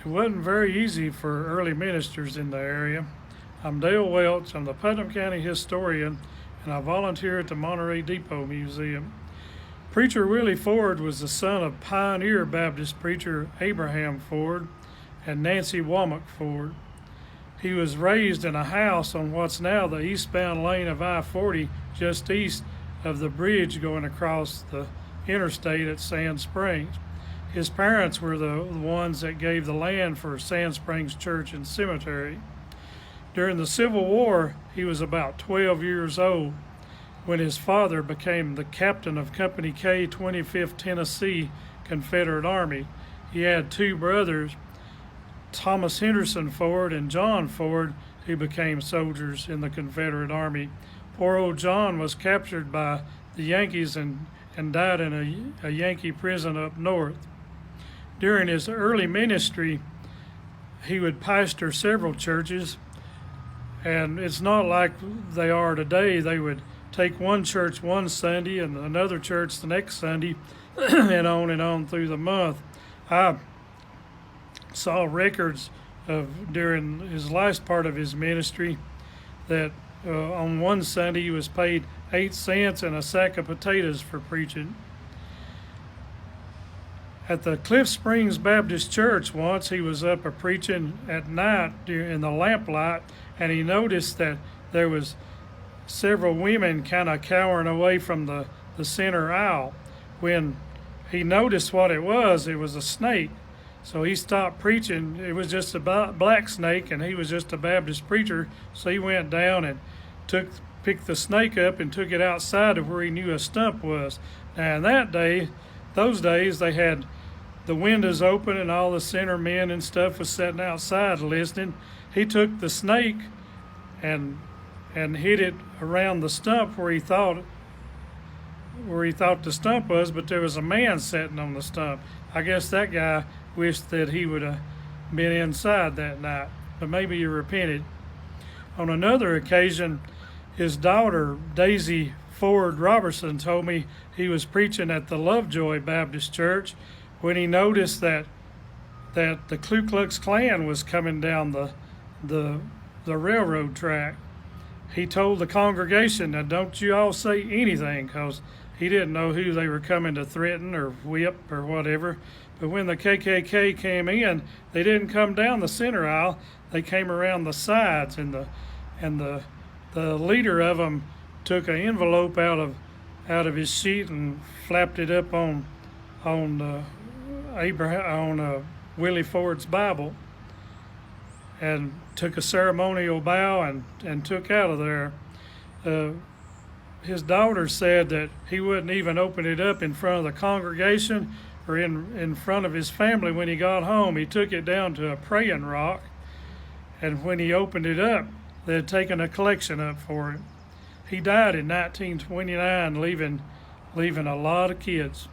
It wasn't very easy for early ministers in the area. I'm Dale Welch. I'm the Putnam County historian, and I volunteer at the Monterey Depot Museum. Preacher Willie Ford was the son of pioneer Baptist preacher Abraham Ford and Nancy Womack Ford. He was raised in a house on what's now the eastbound lane of I-40, just east of the bridge going across the interstate at Sand Springs. His parents were the ones that gave the land for Sand Springs Church and Cemetery. During the Civil War, he was about 12 years old when his father became the captain of Company K, 25th Tennessee Confederate Army. He had two brothers, Thomas Henderson Ford and John Ford, who became soldiers in the Confederate Army. Poor old John was captured by the Yankees and died in a Yankee prison up north. During his early ministry, he would pastor several churches, and it's not like they are today. They would take one church one Sunday and another church the next Sunday, and on through the month. I saw records of during his last part of his ministry that on one Sunday he was paid 8 cents and a sack of potatoes for preaching. At the Cliff Springs Baptist Church once, he was up preaching at night in the lamplight, and he noticed that there was several women kind of cowering away from the center aisle. When he noticed what it was a snake. So he stopped preaching. It was just a black snake, and he was just a Baptist preacher. So he went down and picked the snake up and took it outside of where he knew a stump was. Now in those days, they had the windows open and all the center men and stuff was sitting outside listening. He took the snake and hit it around the stump where he thought the stump was, but there was a man sitting on the stump. I guess that guy wished that he would have been inside that night, but maybe he repented. On another occasion, his daughter, Daisy Ford Robertson, told me he was preaching at the Lovejoy Baptist Church when he noticed that the Ku Klux Klan was coming down the railroad track. He told the congregation, "Now don't you all say anything," because he didn't know who they were coming to threaten or whip or whatever. But when the KKK came in, they didn't come down the center aisle. They came around the sides, and the leader of them took an envelope out of his sheet and flapped it up on Willie Ford's Bible, and took a ceremonial bow and took out of there. His daughter said that he wouldn't even open it up in front of the congregation or in front of his family when he got home. He took it down to a praying rock, and when he opened it up, they had taken a collection up for him. He died in 1929, leaving a lot of kids.